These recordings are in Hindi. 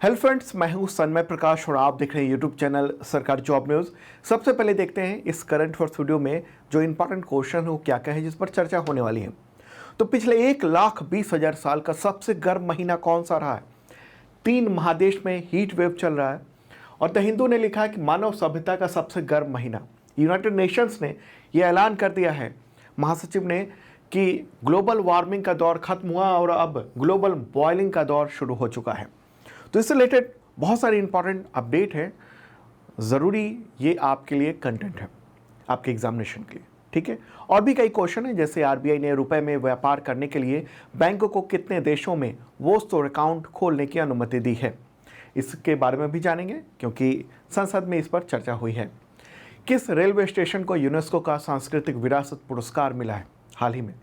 हेलो फ्रेंड्स, मैं हूं सन्मय प्रकाश और आप देख रहे हैं यूट्यूब चैनल सरकारी जॉब न्यूज़। सबसे पहले देखते हैं इस करंट अफेयर्स वीडियो में जो इंपॉर्टेंट क्वेश्चन है वो क्या क्या है जिस पर चर्चा होने वाली है। तो पिछले 1,20,000 साल का सबसे गर्म महीना कौन सा रहा है? 3 महादेश में हीट वेव चल रहा है और द हिंदू ने लिखा है कि मानव सभ्यता का सबसे गर्म महीना। यूनाइटेड नेशंस ने यह ऐलान कर दिया है, महासचिव ने, कि ग्लोबल वार्मिंग का दौर खत्म हुआ और अब ग्लोबल बॉयलिंग का दौर शुरू हो चुका है। तो इससे रिलेटेड बहुत सारे इंपॉर्टेंट अपडेट है, ज़रूरी ये आपके लिए कंटेंट है, आपके एग्जामिनेशन के लिए, ठीक है। और भी कई क्वेश्चन है, जैसे आरबीआई ने रुपए में व्यापार करने के लिए बैंकों को कितने देशों में वो स्टोर अकाउंट खोलने की अनुमति दी है, इसके बारे में भी जानेंगे क्योंकि संसद में इस पर चर्चा हुई है। किस रेलवे स्टेशन को यूनेस्को का सांस्कृतिक विरासत पुरस्कार मिला है हाल ही में?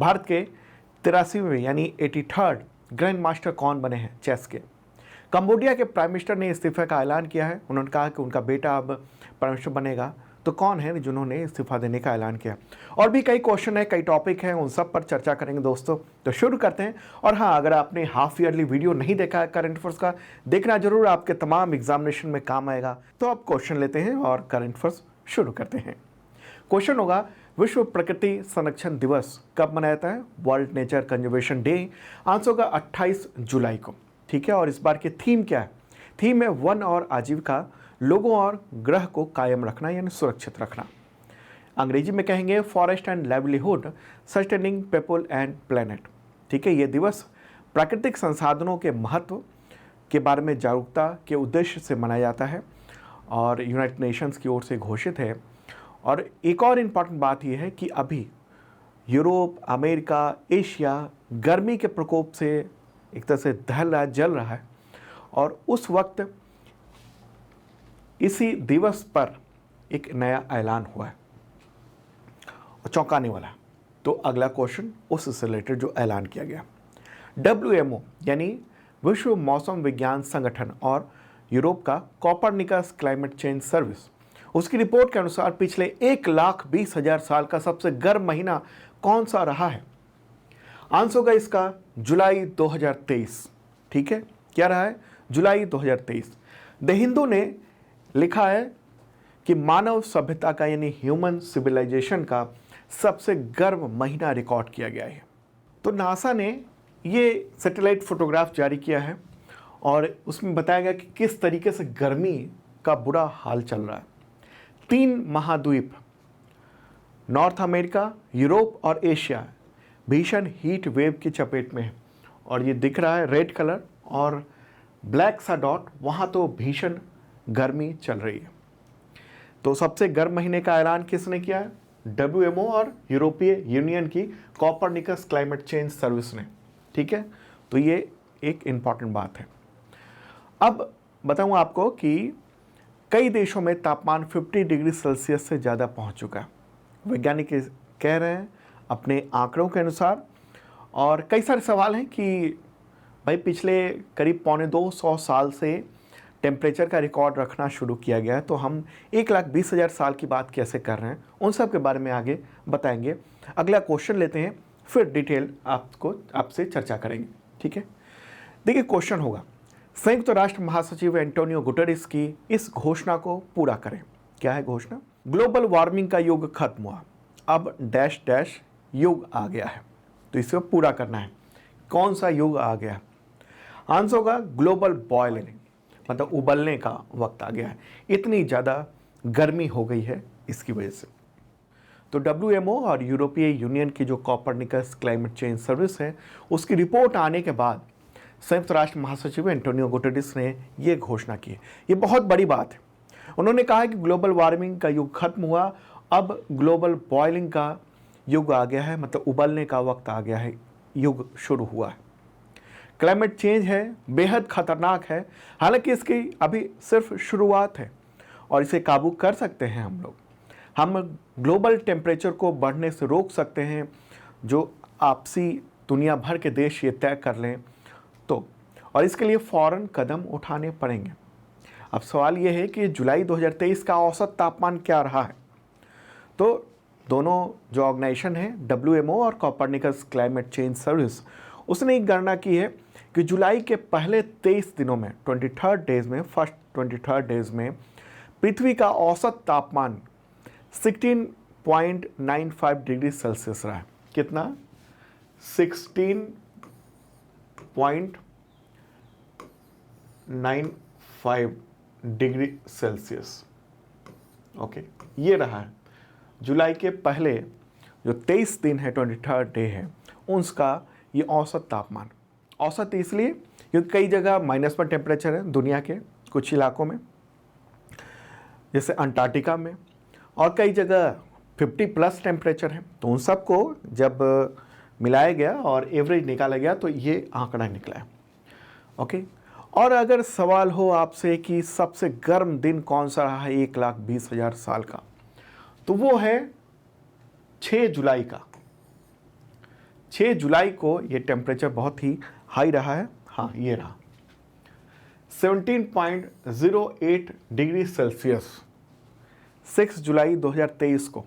भारत के 83वें यानी 83rd ग्रैंड मास्टर कौन बने हैं चेस के? कंबोडिया के प्राइम मिनिस्टर ने इस्तीफे का ऐलान किया है। उन्होंने कहा कि उनका बेटा अब प्राइम मिनिस्टर बनेगा। तो कौन है जिन्होंने इस्तीफा देने का ऐलान किया? और भी कई क्वेश्चन है, कई टॉपिक हैं, उन सब पर चर्चा करेंगे दोस्तों। तो शुरू करते हैं। और हाँ, अगर आपने हाफ ईयरली वीडियो नहीं देखा है करंट अफेयर्स का, देखना जरूर, आपके तमाम एग्जामिनेशन में काम आएगा। तो अब क्वेश्चन लेते हैं और करंट अफेयर्स शुरू करते हैं। क्वेश्चन होगा, विश्व प्रकृति संरक्षण दिवस कब मनाया जाता है? World nature conservation day. Answer होगा 28 जुलाई को, ठीक है। और इस बार की थीम क्या है? थीम है वन और आजीविका, लोगों और ग्रह को कायम रखना यानी सुरक्षित रखना। अंग्रेजी में कहेंगे forest and livelihood, sustaining people and planet, ठीक है। ये दिवस प्राकृतिक संसाधनों के महत्व के बारे में जागरूकता के उद्देश्य से मनाया जाता है और यूनाइटेड नेशंस की ओर से घोषित है। और एक और इम्पॉर्टेंट बात यह है कि अभी यूरोप, अमेरिका, एशिया गर्मी के प्रकोप से एक तरह से जल रहा है और उस वक्त इसी दिवस पर एक नया ऐलान हुआ है और चौंकाने वाला है। तो अगला क्वेश्चन उससे रिलेटेड जो ऐलान किया गया, WMO यानी विश्व मौसम विज्ञान संगठन और यूरोप का कोपरनिकस क्लाइमेट चेंज सर्विस, उसकी रिपोर्ट के अनुसार पिछले 1,20,000 साल का सबसे गर्म महीना कौन सा रहा है? आंसर होगा इसका जुलाई 2023, ठीक है। क्या रहा है? जुलाई 2023। द हिंदू ने लिखा है कि मानव सभ्यता का यानी ह्यूमन सिविलाइजेशन का सबसे गर्म महीना रिकॉर्ड किया गया है। तो नासा ने ये सैटेलाइट फोटोग्राफ जारी किया है और उसमें बताया गया कि किस तरीके से गर्मी का बुरा हाल चल रहा है। 3 महाद्वीप, नॉर्थ अमेरिका, यूरोप और एशिया, भीषण हीट वेव की चपेट में है। और ये दिख रहा है रेड कलर और ब्लैक सा डॉट, वहाँ तो भीषण गर्मी चल रही है। तो सबसे गर्म महीने का ऐलान किसने किया है? WMO और यूरोपीय यूनियन की कोपरनिकस क्लाइमेट चेंज सर्विस ने, ठीक है। तो ये एक इम्पॉर्टेंट बात है। अब बताऊँ आपको कि कई देशों में तापमान 50 डिग्री सेल्सियस से ज़्यादा पहुँच चुका है, वैज्ञानिक कह रहे हैं अपने आंकड़ों के अनुसार। और कई सारे सवाल हैं कि भाई पिछले करीब 250 साल से टेम्परेचर का रिकॉर्ड रखना शुरू किया गया है, तो हम 1,20,000 साल की बात कैसे कर रहे हैं, उन सब के बारे में आगे बताएंगे। अगला क्वेश्चन लेते हैं, फिर डिटेल आपसे चर्चा करेंगे, ठीक है। देखिए क्वेश्चन होगा, संयुक्त राष्ट्र महासचिव एंटोनियो गुटेरेस की इस घोषणा को पूरा करें। क्या है घोषणा? ग्लोबल वार्मिंग का युग खत्म हुआ, अब डैश डैश युग आ गया है, तो इसे पूरा करना है। कौन सा युग आ गया? आंसर होगा ग्लोबल बॉयलिंग, मतलब उबलने का वक्त आ गया है। इतनी ज़्यादा गर्मी हो गई है इसकी वजह से। तो WMO और यूरोपीय यूनियन की जो कोपरनिकस क्लाइमेट चेंज सर्विस है, उसकी रिपोर्ट आने के बाद संयुक्त राष्ट्र महासचिव एंटोनियो गुटेरेस ने ये घोषणा की है। ये बहुत बड़ी बात है। उन्होंने कहा कि ग्लोबल वार्मिंग का युग खत्म हुआ, अब ग्लोबल बॉयलिंग का युग आ गया है, मतलब उबलने का वक्त आ गया है, युग शुरू हुआ है। क्लाइमेट चेंज है, बेहद खतरनाक है, हालांकि इसकी अभी सिर्फ शुरुआत है और इसे काबू कर सकते हैं हम लोग। हम ग्लोबल टेम्परेचर को बढ़ने से रोक सकते हैं, जो आपसी दुनिया भर के देश ये तय कर लें तो, और इसके लिए फ़ौरन कदम उठाने पड़ेंगे। अब सवाल ये है कि जुलाई 2023 का औसत तापमान क्या रहा है? तो दोनों जो ऑर्गेनाइजेशन है WMO और कोपरनिकस क्लाइमेट चेंज सर्विस, उसने एक गणना की है कि जुलाई के पहले 23 दिनों में 23rd डेज में, फर्स्ट 23rd डेज में पृथ्वी का औसत तापमान 16.95 डिग्री सेल्सियस रहा है। कितना? 16.95 डिग्री सेल्सियस। ओके, ये रहा है जुलाई के पहले जो 23 दिन है, 23rd डे है, उसका ये औसत तापमान। औसत इसलिए क्योंकि कई जगह माइनस में टेम्परेचर है दुनिया के कुछ इलाकों में, जैसे अंटार्कटिका में, और कई जगह 50+ टेम्परेचर है। तो उन सबको जब मिलाया गया और एवरेज निकाला गया तो ये आंकड़ा निकला है। ओके, और अगर सवाल हो आपसे कि सबसे गर्म दिन कौन सा रहा है 1,20,000 साल का, तो वो है 6 जुलाई का। 6 जुलाई को ये टेम्परेचर बहुत ही हाई रहा है। हाँ, ये रहा 17.08 डिग्री सेल्सियस 6 जुलाई 2023 को।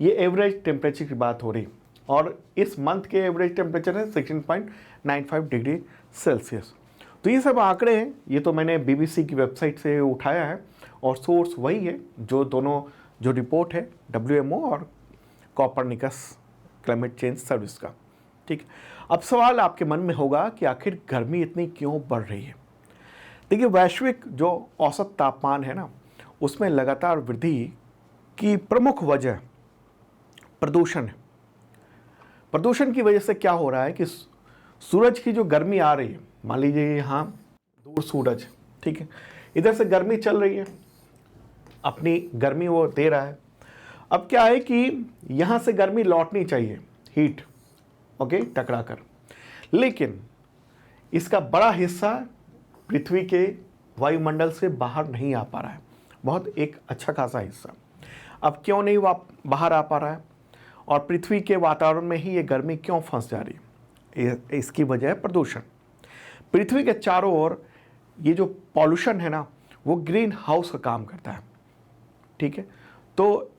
ये एवरेज टेम्परेचर की बात हो रही, और इस मंथ के एवरेज टेम्परेचर है 16.95 डिग्री सेल्सियस। तो ये सब आंकड़े हैं, ये तो मैंने BBC की वेबसाइट से उठाया है, और सोर्स वही है जो दोनों जो रिपोर्ट है WMO और कोपरनिकस क्लाइमेट चेंज सर्विस का। ठीक, अब सवाल आपके मन में होगा कि आखिर गर्मी इतनी क्यों बढ़ रही है। देखिए, वैश्विक जो औसत तापमान है ना, उसमें लगातार वृद्धि की प्रमुख वजह प्रदूषण है। प्रदूषण की वजह से क्या हो रहा है कि सूरज की जो गर्मी आ रही है, मान लीजिए यहाँ दूर सूरज, ठीक है, इधर से गर्मी चल रही है, अपनी गर्मी वो दे रहा है। अब क्या है कि यहाँ से गर्मी लौटनी चाहिए, हीट, ओके, टकरा कर, लेकिन इसका बड़ा हिस्सा पृथ्वी के वायुमंडल से बाहर नहीं आ पा रहा है, बहुत एक अच्छा खासा हिस्सा। अब क्यों नहीं बाहर आ पा रहा है, और पृथ्वी के वातावरण में ही ये गर्मी क्यों फंस जा रही है? इसकी वजह है प्रदूषण। पृथ्वी के चारों ओर ये जो पॉल्यूशन है ना, वो ग्रीन हाउस का काम करता है। ठीक है, तो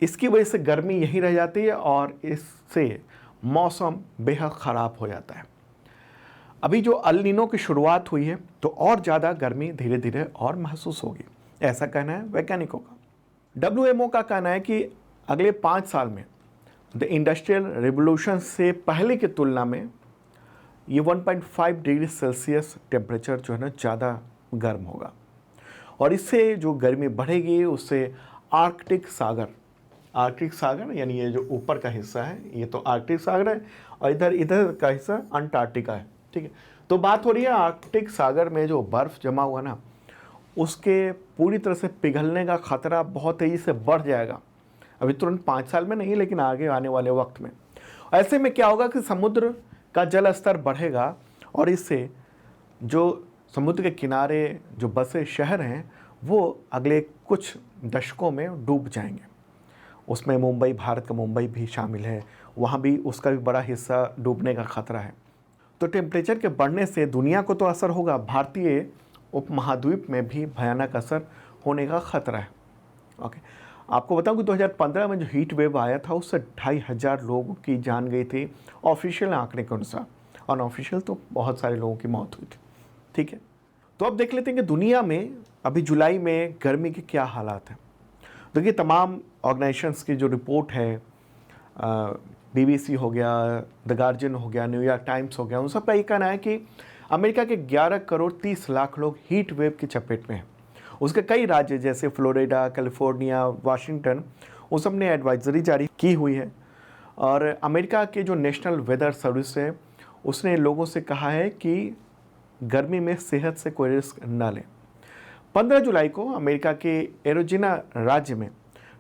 इसकी वजह से गर्मी यहीं रह जाती है, और इससे मौसम बेहद ख़राब हो जाता है। अभी जो अल नीनो की शुरुआत हुई है, तो और ज़्यादा गर्मी धीरे धीरे और महसूस होगी, ऐसा कहना है वैज्ञानिकों का। WMO का कहना है कि अगले 5 साल में द इंडस्ट्रियल रिवोल्यूशन से पहले की तुलना में ये 1.5 डिग्री सेल्सियस टेम्परेचर जो है ना ज़्यादा गर्म होगा, और इससे जो गर्मी बढ़ेगी उससे आर्कटिक सागर यानी ये जो ऊपर का हिस्सा है, ये तो आर्कटिक सागर है, और इधर का हिस्सा अंटार्कटिका है। ठीक है, तो बात हो रही है आर्कटिक सागर में जो बर्फ़ जमा हुआ ना, उसके पूरी तरह से पिघलने का खतरा बहुत तेज़ी से बढ़ जाएगा। अभी तुरंत 5 साल में नहीं, लेकिन आगे आने वाले वक्त में। ऐसे में क्या होगा कि समुद्र का जल स्तर बढ़ेगा, और इससे जो समुद्र के किनारे जो बसे शहर हैं वो अगले कुछ दशकों में डूब जाएंगे। उसमें मुंबई, भारत का मुंबई भी शामिल है, वहाँ भी उसका भी बड़ा हिस्सा डूबने का खतरा है। तो टेम्परेचर के बढ़ने से दुनिया को तो असर होगा, भारतीय उपमहाद्वीप में भी भयानक असर होने का खतरा है। ओके, आपको बताऊं कि 2015 में जो हीट वेव आया था उससे 2,500 लोगों की जान गई थी ऑफिशियल आंकड़े के अनुसार, और अनऑफिशियल तो बहुत सारे लोगों की मौत हुई थी। ठीक है, तो अब देख लेते हैं कि दुनिया में अभी जुलाई में गर्मी के क्या हालात हैं। देखिए, तमाम ऑर्गेनाइजेशंस की जो रिपोर्ट है, BBC हो गया, द गार्जियन हो गया, न्यूयॉर्क टाइम्स हो गया, उन सब का ये कहना है कि अमेरिका के 11 करोड़ 30 लाख लोग हीट वेव की चपेट में हैं। उसके कई राज्य जैसे फ्लोरिडा, कैलिफोर्निया, वाशिंगटन, उन सब ने एडवाइजरी जारी की हुई है। और अमेरिका के जो नेशनल वेदर सर्विस है, उसने लोगों से कहा है कि गर्मी में सेहत से कोई रिस्क न लें। 15 जुलाई को अमेरिका के एरिज़ोना राज्य में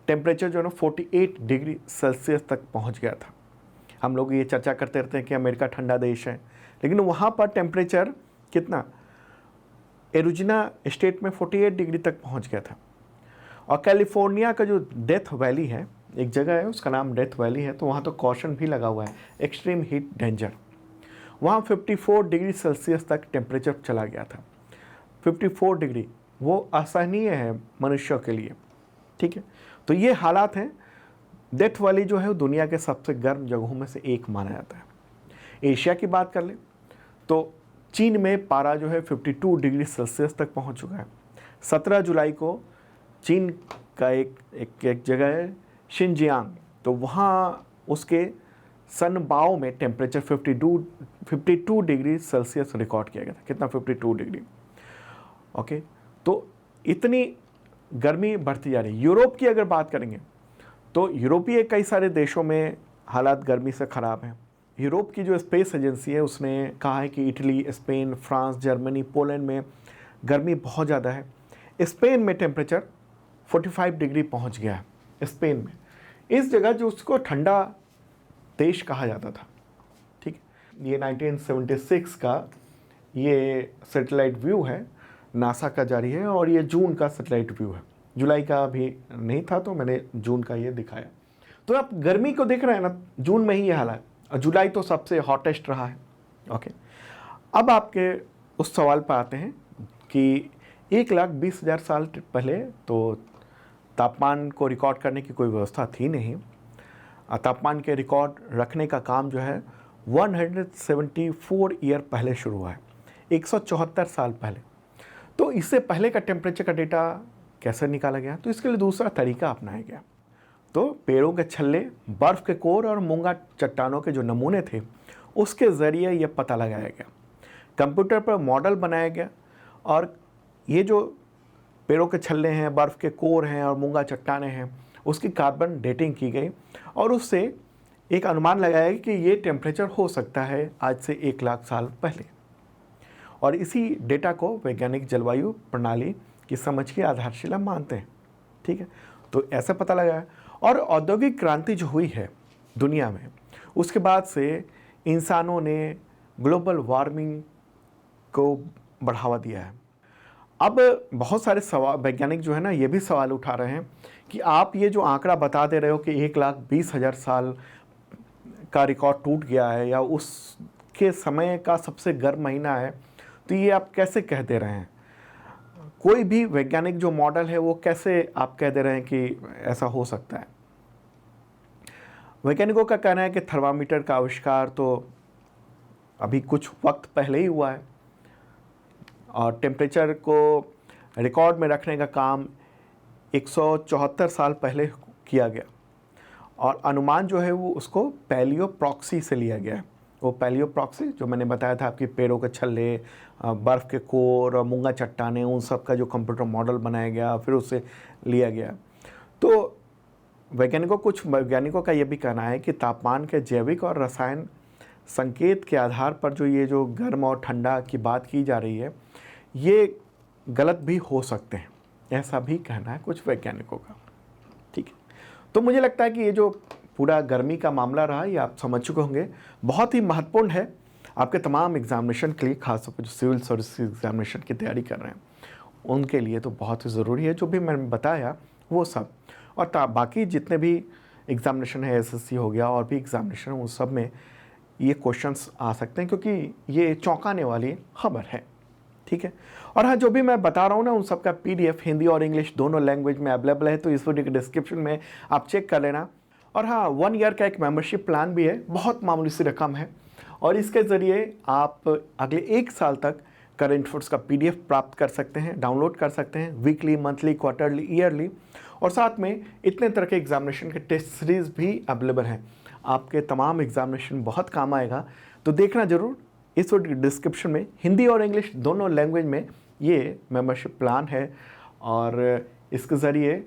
टेम्परेचर जो है ना 48 डिग्री सेल्सियस तक पहुंच गया था। हम लोग ये चर्चा करते रहते हैं कि अमेरिका ठंडा देश है, लेकिन वहाँ पर टेम्परेचर कितना, एरिज़ोना स्टेट में 48 डिग्री तक पहुंच गया था। और कैलिफोर्निया का जो डेथ वैली है, एक जगह है उसका नाम डेथ वैली है, तो वहाँ तो कॉशन भी लगा हुआ है, एक्सट्रीम हीट डेंजर। वहाँ 54 डिग्री सेल्सियस तक टेम्परेचर चला गया था। 54 डिग्री वो असहनीय है मनुष्यों के लिए। ठीक है, तो ये हालात हैं। डेथ वैली जो है वो दुनिया के सबसे गर्म जगहों में से एक माना जाता है। एशिया की बात कर ले तो चीन में पारा जो है 52 डिग्री सेल्सियस तक पहुंच चुका है। 17 जुलाई को चीन का एक जगह है शिनजियांग, तो वहाँ उसके सनबाओ में टेम्परेचर 52 डिग्री सेल्सियस रिकॉर्ड किया गया था। कितना? 52 डिग्री। ओके, तो इतनी गर्मी बढ़ती जा रही है। यूरोप की अगर बात करेंगे तो यूरोपीय कई सारे देशों में हालात गर्मी से ख़राब हैं। यूरोप की जो स्पेस एजेंसी है उसने कहा है कि Italy, Spain, France, Germany, Poland में गर्मी बहुत ज़्यादा है। स्पेन में टेम्परेचर 45 डिग्री पहुंच गया है। स्पेन में, इस जगह जो उसको ठंडा देश कहा जाता था। ठीक है, ये 1976 का ये सैटेलाइट व्यू है, नासा का जारी है, और ये जून का सैटेलाइट व्यू है। जुलाई का अभी नहीं था तो मैंने जून का ये दिखाया। तो आप गर्मी को देख रहे हैं ना, जून में ही ये हाल है, और जुलाई तो सबसे हॉटेस्ट रहा है। ओके, अब आपके उस सवाल पर आते हैं कि 1,20,000 साल पहले तो तापमान को रिकॉर्ड करने की कोई व्यवस्था थी नहीं। तापमान के रिकॉर्ड रखने का काम जो है 174 ईयर पहले शुरू हुआ है, 174 साल पहले। तो इससे पहले का टेम्परेचर का डेटा कैसे निकाला गया? तो इसके लिए दूसरा तरीका अपनाया गया। तो पेड़ों के छल्ले, बर्फ़ के कोर और मूंगा चट्टानों के जो नमूने थे उसके ज़रिए यह पता लगाया गया। कंप्यूटर पर मॉडल बनाया गया और ये जो पेड़ों के छल्ले हैं, बर्फ़ के कोर हैं और मूंगा चट्टानें हैं, उसकी कार्बन डेटिंग की गई और उससे एक अनुमान लगाया गया कि ये टेम्परेचर हो सकता है आज से 1,00,000 साल पहले। और इसी डेटा को वैज्ञानिक जलवायु प्रणाली की समझ की आधारशिला मानते हैं। ठीक है, तो ऐसा पता लगा है। और औद्योगिक क्रांति जो हुई है दुनिया में, उसके बाद से इंसानों ने ग्लोबल वार्मिंग को बढ़ावा दिया है। अब बहुत सारे सवाल वैज्ञानिक जो है ना ये भी सवाल उठा रहे हैं कि आप ये जो आंकड़ा बता दे रहे हो कि 1,20,000 साल का रिकॉर्ड टूट गया है या उसके समय का सबसे गर्म महीना है, तो ये आप कैसे कह दे रहे हैं? कोई भी वैज्ञानिक जो मॉडल है वो कैसे आप कह दे रहे हैं कि ऐसा हो सकता है? वैज्ञानिकों का कहना है कि थर्मामीटर का आविष्कार तो अभी कुछ वक्त पहले ही हुआ है और टेम्परेचर को रिकॉर्ड में रखने का काम 174 साल पहले किया गया और अनुमान जो है वो उसको पैलियो प्रॉक्सी से लिया गया है। वो पैलियो प्रॉक्सी जो मैंने बताया था, आपकी पेड़ों के छल्ले, बर्फ़ के कोर और मूंगा चट्टानें, उन सब का जो कंप्यूटर मॉडल बनाया गया फिर उससे लिया गया। तो कुछ वैज्ञानिकों का ये भी कहना है कि तापमान के जैविक और रसायन संकेत के आधार पर ये जो गर्म और ठंडा की बात की जा रही है ये गलत भी हो सकते हैं, ऐसा भी कहना है कुछ वैज्ञानिकों का। ठीक है, तो मुझे लगता है कि ये जो पूरा गर्मी का मामला रहा ये आप समझ चुके होंगे, बहुत ही महत्वपूर्ण है आपके तमाम एग्जामिनेशन के लिए, खासतौर पर जो सिविल सर्विस एग्जामिनेशन की तैयारी कर रहे हैं उनके लिए तो बहुत ही ज़रूरी है जो भी मैंने बताया वो सब। और बाकी जितने भी एग्जामिनेशन है, एसएससी हो गया और भी एग्जामिनेशन उन सब में ये क्वेश्चंस आ सकते हैं क्योंकि ये चौंकाने वाली खबर है। ठीक है, और हाँ, जो भी मैं बता रहा हूँ ना उन सब का PDF हिंदी और इंग्लिश दोनों लैंग्वेज में अवेलेबल है, तो इस वीडियो के डिस्क्रिप्शन में आप चेक कर लेना। और हाँ, 1 ईयर का एक मेंबरशिप प्लान भी है, बहुत मामूली सी रकम है और इसके ज़रिए आप अगले 1 साल तक करंट अफेयर्स का PDF प्राप्त कर सकते हैं, डाउनलोड कर सकते हैं, वीकली, मंथली, क्वार्टरली, ईयरली, और साथ में इतने तरह के एग्जामिनेशन के टेस्ट सीरीज़ भी अवेलेबल हैं। आपके तमाम एग्जामिनेशन बहुत काम आएगा, तो देखना ज़रूर। इस वीडियो डिस्क्रिप्शन में हिंदी और इंग्लिश दोनों लैंग्वेज में ये मेंबरशिप प्लान है और इसके ज़रिए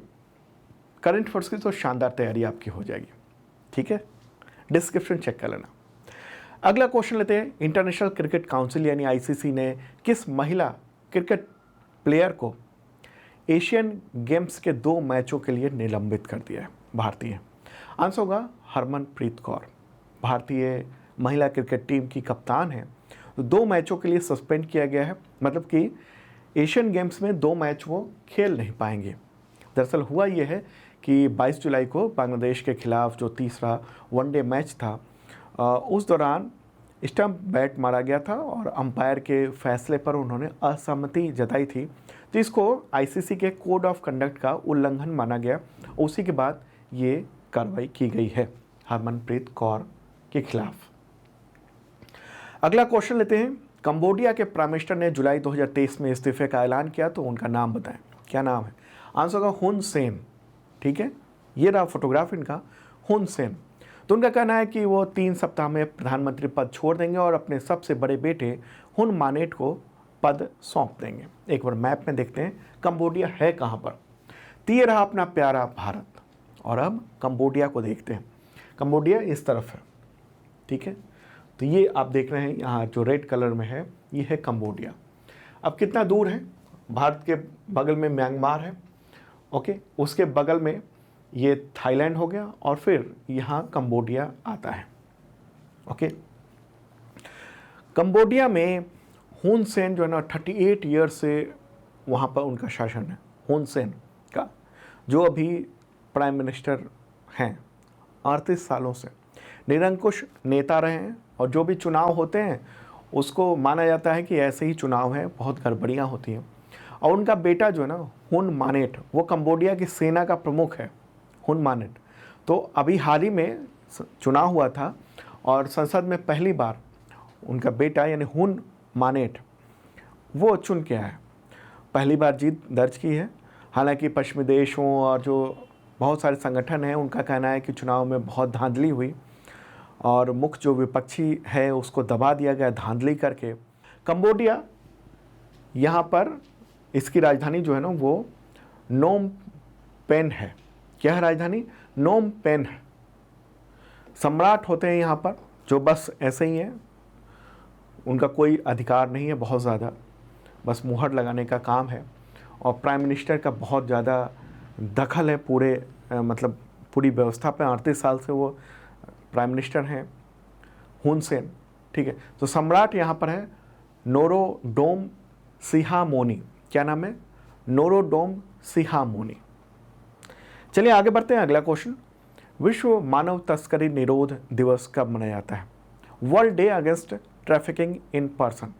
करंट अफेयर्स की तो शानदार तैयारी आपकी हो जाएगी। ठीक है, डिस्क्रिप्शन चेक कर लेना। अगला क्वेश्चन लेते हैं। इंटरनेशनल क्रिकेट काउंसिल यानी ICC ने किस महिला क्रिकेट प्लेयर को एशियन गेम्स के 2 मैचों के लिए निलंबित कर दिया है? भारतीय आंसर होगा हरमनप्रीत कौर। भारतीय महिला क्रिकेट टीम की कप्तान है, तो 2 मैचों के लिए सस्पेंड किया गया है, मतलब कि एशियन गेम्स में 2 मैच वो खेल नहीं पाएंगे। दरअसल हुआ ये है कि 22 जुलाई को बांग्लादेश के खिलाफ जो तीसरा वनडे मैच था उस दौरान स्टंप बैट मारा गया था और अंपायर के फैसले पर उन्होंने असहमति जताई थी, तो इसको ICC के कोड ऑफ कंडक्ट का उल्लंघन माना गया। उसी के बाद ये कार्रवाई की गई है हरमनप्रीत कौर के खिलाफ। अगला क्वेश्चन लेते हैं। कंबोडिया के प्राइम मिनिस्टर ने जुलाई 2023 में इस्तीफे का ऐलान किया, तो उनका नाम बताएं, क्या नाम है? आंसर होगा हुन सेन। ठीक है, ये रहा फोटोग्राफ इनका, हुन सेन। तो उनका कहना है कि वो 3 सप्ताह में प्रधानमंत्री पद छोड़ देंगे और अपने सबसे बड़े बेटे हुन मानेट को पद सौंप देंगे। एक बार मैप में देखते हैं कंबोडिया है कहाँ पर। तो ये रहा अपना प्यारा भारत, और अब कंबोडिया को देखते हैं। कंबोडिया इस तरफ है, ठीक है। तो ये आप देख रहे हैं यहाँ जो रेड कलर में है, ये है कंबोडिया। अब कितना दूर है? भारत के बगल में म्यांमार है, ओके, उसके बगल में ये थाईलैंड हो गया, और फिर यहाँ कंबोडिया आता है, ओके। कंबोडिया में हुन सेन जो है ना 38 ईयर से वहाँ पर उनका शासन है। हुन सेन का जो अभी प्राइम मिनिस्टर हैं, 38 सालों से निरंकुश नेता रहे हैं, और जो भी चुनाव होते हैं उसको माना जाता है कि ऐसे ही चुनाव हैं, बहुत गड़बड़ियाँ होती हैं। और उनका बेटा जो है ना हुन मानेट, वो कंबोडिया की सेना का प्रमुख है, हुन मानेट। तो अभी हाल ही में चुनाव हुआ था और संसद में पहली बार उनका बेटा यानी हुन मानेट वो चुन के आया, पहली बार जीत दर्ज की है। हालांकि पश्चिमी देशों और जो बहुत सारे संगठन हैं उनका कहना है कि चुनाव में बहुत धांधली हुई और मुख्य जो विपक्षी है उसको दबा दिया गया धांधली करके। कंबोडिया यहाँ पर इसकी राजधानी जो है ना वो नोम पेन है। क्या है राजधानी? नोम पेन है। सम्राट होते हैं यहाँ पर जो बस ऐसे ही हैं, उनका कोई अधिकार नहीं है बहुत ज़्यादा, बस मुहर लगाने का काम है। और प्राइम मिनिस्टर का बहुत ज़्यादा दखल है पूरे मतलब पूरी व्यवस्था पे। 38 साल से वो प्राइम मिनिस्टर हैं हुन सेन, ठीक है। तो सम्राट यहाँ पर है नोरोडोम सिहामोनी। क्या नाम है? Norodom Sihamoni. चलिए आगे बढ़ते हैं। अगला क्वेश्चन, विश्व मानव तस्करी निरोध दिवस कब मनाया जाता है? World day against trafficking in person.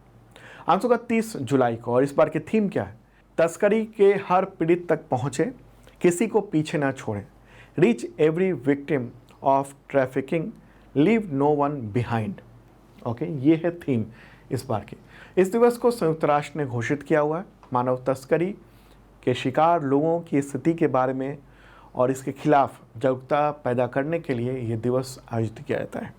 Answer का 30 जुलाई को। और इस बार की थीम क्या है? तस्करी के हर पीड़ित तक पहुंचे, किसी को पीछे ना छोड़ें, reach every victim of trafficking, leave no one behind. Okay, ये है थीम इस बार की। इस दिवस को संयुक्त राष्ट्र ने घोषित किया हुआ है मानव तस्करी के शिकार लोगों की स्थिति के बारे में और इसके खिलाफ जागरूकता पैदा करने के लिए ये दिवस आयोजित किया जाता है।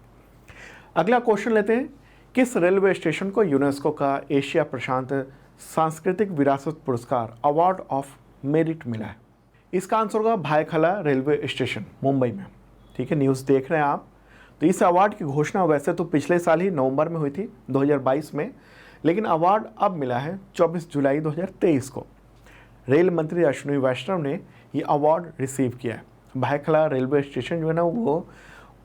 अगला क्वेश्चन लेते हैं, किस रेलवे स्टेशन को यूनेस्को का एशिया प्रशांत सांस्कृतिक विरासत पुरस्कार अवार्ड ऑफ मेरिट मिला है? इसका आंसर होगा भायखला रेलवे स्टेशन मुंबई में, ठीक है। न्यूज़ देख रहे हैं आप। तो इस अवार्ड की घोषणा वैसे तो पिछले साल ही नवंबर में हुई थी 2022 में, लेकिन अवार्ड अब मिला है 24 जुलाई 2023 को। रेल मंत्री अश्विनी वैष्णव ने ये अवार्ड रिसीव किया है। भायखला रेलवे स्टेशन जो है ना वो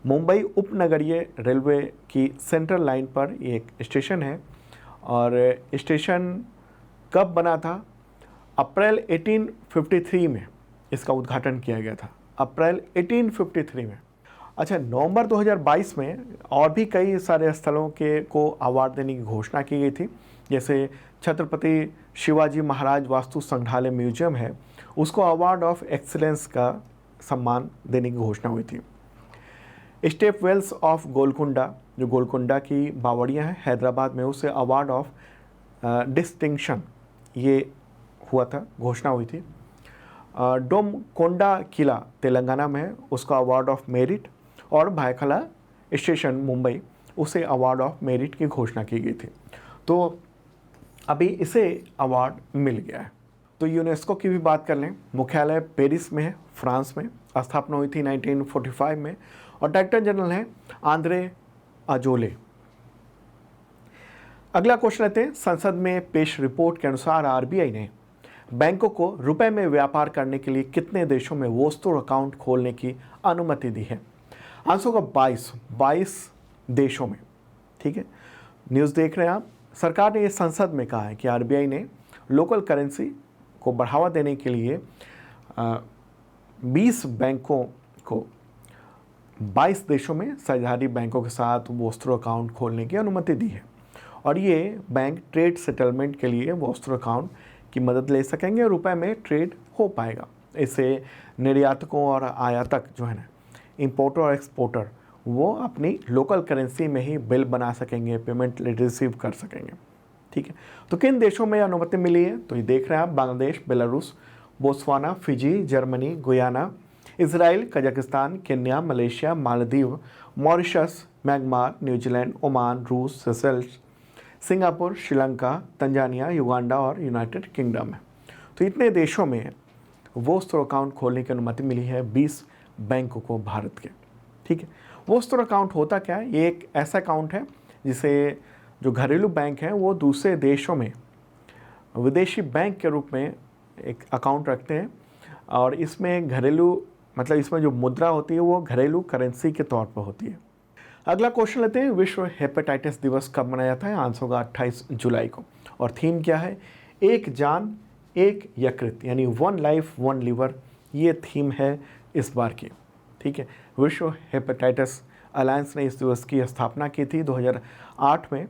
मुंबई उपनगरीय रेलवे की सेंट्रल लाइन पर एक स्टेशन है। और स्टेशन कब बना था? अप्रैल 1853 में इसका उद्घाटन किया गया था, अप्रैल 1853 में। अच्छा, नवंबर 2022 में और भी कई सारे स्थलों के को अवार्ड देने की घोषणा की गई थी। जैसे छत्रपति शिवाजी महाराज वास्तु संग्रहालय म्यूजियम है, उसको अवार्ड ऑफ एक्सीलेंस का सम्मान देने की घोषणा हुई थी। स्टेप वेल्स ऑफ गोलकुंडा, जो गोलकुंडा की बावड़ियाँ हैं हैदराबाद में, उसे अवार्ड ऑफ डिस्टिंक्शन ये हुआ था, घोषणा हुई थी। डोमकोंडा किला तेलंगाना में है, उसका अवार्ड ऑफ मेरिट। और भायखला स्टेशन मुंबई, उसे अवार्ड ऑफ मेरिट की घोषणा की गई थी। तो अभी इसे अवार्ड मिल गया है। तो यूनेस्को की भी बात कर लें, मुख्यालय पेरिस में है, फ्रांस में। स्थापना हुई थी 1945 में और डायरेक्टर जनरल हैं आंद्रे अजोले। अगला क्वेश्चन लेते हैं, संसद में पेश रिपोर्ट के अनुसार आरबीआई ने बैंकों को रुपए में व्यापार करने के लिए कितने देशों में वोस्टोर अकाउंट खोलने की अनुमति दी है? आंसर होगा 22 देशों में, ठीक है। न्यूज़ देख रहे हैं आप। सरकार ने ये संसद में कहा है कि आरबीआई ने लोकल करेंसी को बढ़ावा देने के लिए 20 बैंकों को 22 देशों में साझेदारी बैंकों के साथ वोस्टोर अकाउंट खोलने की अनुमति दी है। और ये बैंक ट्रेड सेटलमेंट के लिए वोस्टोर अकाउंट की मदद ले सकेंगे और रुपए में ट्रेड हो पाएगा। इससे निर्यातकों और आयातक जो है ना, इंपोर्टर और एक्सपोर्टर, वो अपनी लोकल करेंसी में ही बिल बना सकेंगे, पेमेंट रिसीव कर सकेंगे। ठीक है। तो किन देशों में अनुमति मिली है, तो ये देख रहे हैं आप, Bangladesh, Belarus, Botswana, Fiji, Germany, Guyana, Israel, Kazakhstan, Kenya, Malaysia, Maldives, Mauritius, Myanmar, New Zealand, Oman, रूस, Seychelles, Singapore, Sri Lanka, Tanzania, Uganda और यूनाइटेड किंगडम है। तो इतने देशों में वो स्टोर अकाउंट खोलने की अनुमति मिली है 20 बैंकों को भारत के। ठीक है। वो स्टोर अकाउंट होता क्या है, ये एक ऐसा अकाउंट है जिसे जो घरेलू बैंक हैं वो दूसरे देशों में विदेशी बैंक के रूप में एक अकाउंट रखते हैं, और इसमें घरेलू मतलब इसमें जो मुद्रा होती है वो घरेलू करेंसी के तौर पर होती है। अगला क्वेश्चन लेते हैं, विश्व हेपेटाइटिस दिवस कब मनाया जाता है? आंसर होगा 28 जुलाई को। और थीम क्या है? एक जान एक यकृत, यानी 1 लाइफ 1 लीवर, ये थीम है इस बार की। ठीक है। विश्व हेपेटाइटिस अलायंस ने इस दिवस की स्थापना की थी 2008 में।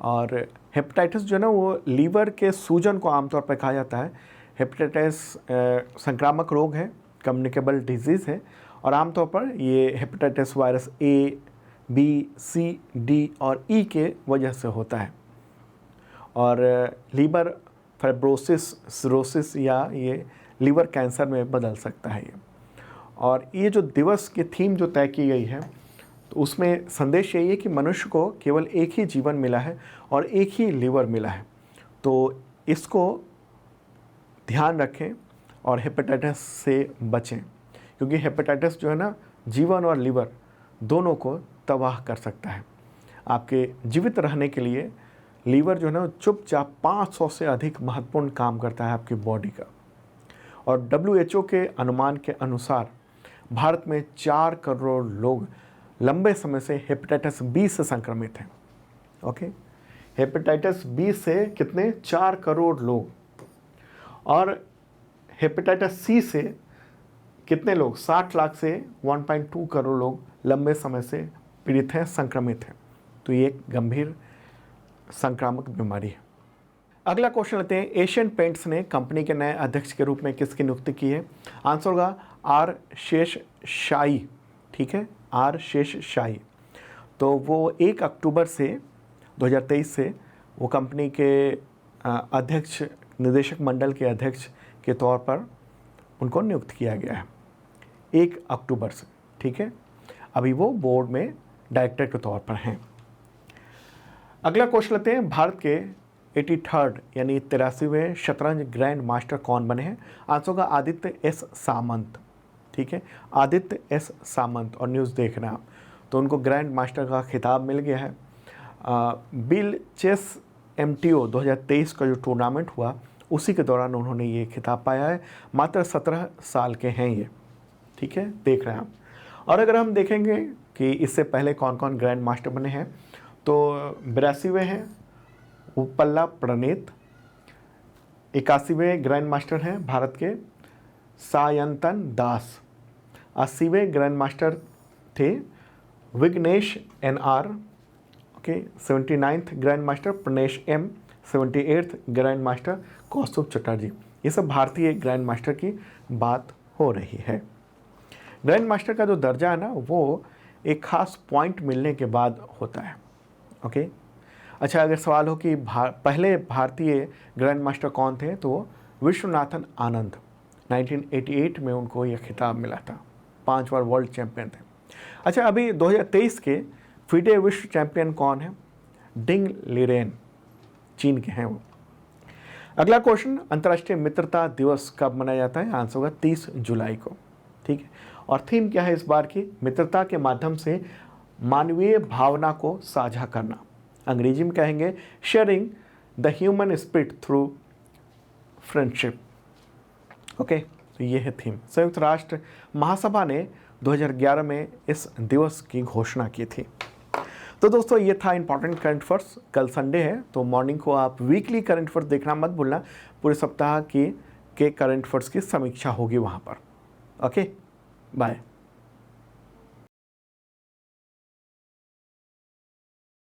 और हेपेटाइटिस जो है ना वो लीवर के सूजन को आमतौर पर कहा जाता है। हेपेटाइटिस संक्रामक रोग है, कम्युनिकेबल डिजीज़ है, और आमतौर पर ये hepatitis virus A, B, C, D और ई के वजह से होता है। और लीवर फाइब्रोसिस, सिरोसिस या ये लीवर कैंसर में बदल सकता है ये। और ये जो दिवस की थीम जो तय की गई है, तो उसमें संदेश यही है कि मनुष्य को केवल एक ही जीवन मिला है और एक ही लीवर मिला है, तो इसको ध्यान रखें और हेपेटाइटिस से बचें, क्योंकि हेपेटाइटिस जो है ना जीवन और लीवर दोनों को तबाह कर सकता है। आपके जीवित रहने के लिए लीवर जो है ना चुपचाप 500 से अधिक महत्वपूर्ण काम करता है आपकी बॉडी का। और WHO के अनुमान के अनुसार भारत में 4 करोड़ लोग लंबे समय से हेपेटाइटिस बी से संक्रमित हैं। ओके, हेपेटाइटिस बी से कितने? 4 करोड़ लोग। और हेपेटाइटिस सी से कितने लोग? 60 लाख से 1.2 करोड़ लोग लंबे समय से पीड़ित हैं, संक्रमित हैं। तो ये एक गंभीर संक्रामक बीमारी है। अगला क्वेश्चन लेते हैं, एशियन पेंट्स ने कंपनी के नए अध्यक्ष के रूप में किसकी नियुक्ति की है? आंसर होगा आर शेषशाही। ठीक है, आर शेषशाही। तो वो 1 अक्टूबर से 2023 से वो कंपनी के अध्यक्ष, निदेशक मंडल के अध्यक्ष के तौर पर उनको नियुक्त किया गया है 1 अक्टूबर से। ठीक है, अभी वो बोर्ड में डायरेक्टर के तौर पर हैं। अगला क्वेश्चन लेते हैं, भारत के 83rd यानी 83वें शतरंज ग्रैंड मास्टर कौन बने हैं? आंसर होगा आदित्य एस सामंत। ठीक है, आदित्य एस सामंत। और न्यूज़ देख रहे हैं आप, तो उनको ग्रैंड मास्टर का खिताब मिल गया है। बिल चेस MTO 2023 का जो टूर्नामेंट हुआ उसी के दौरान उन्होंने ये खिताब पाया है। मात्र 17 साल के हैं ये। ठीक है, देख रहे हैं आप। और अगर हम देखेंगे कि इससे पहले कौन कौन ग्रैंड मास्टर बने हैं, तो 82वें हैं उपल्ला प्रणीत। 81वें ग्रैंड मास्टर हैं भारत के सायंतन दास। 80वें ग्रैंड मास्टर थे Vignesh NR। Okay, 79th grand master Pranesh M। 78th grand master Kaustubh Chatterjee. ये सब भारतीय ग्रैंड मास्टर की बात हो रही है। ग्रैंड मास्टर का जो दर्जा है ना वो एक खास पॉइंट मिलने के बाद होता है। ओके, अच्छा, अगर सवाल हो कि पहले भारतीय ग्रैंड मास्टर कौन थे, तो विश्वनाथन आनंद। 1988 में उनको यह खिताब मिला था, 5 बार वर्ल्ड चैंपियन थे। अच्छा, अभी 2023 के FIDE विश्व चैंपियन कौन है? डिंग लिरेन, चीन के हैं वो। अगला क्वेश्चन, अंतर्राष्ट्रीय मित्रता दिवस कब मनाया जाता है? आंसर होगा 30 जुलाई को। ठीक है, और थीम क्या है इस बार की? मित्रता के माध्यम से मानवीय भावना को साझा करना। अंग्रेजी में कहेंगे sharing the human spirit through friendship. Okay, तो ये है थीम। संयुक्त राष्ट्र महासभा ने 2011 में इस दिवस की घोषणा की थी। तो दोस्तों, ये था इंपॉर्टेंट करंट अफेयर्स। कल संडे है, तो मॉर्निंग को आप वीकली करंट अफेयर्स देखना मत भूलना। पूरे सप्ताह के करंट अफेयर्स की समीक्षा होगी वहाँ पर। Okay, bye.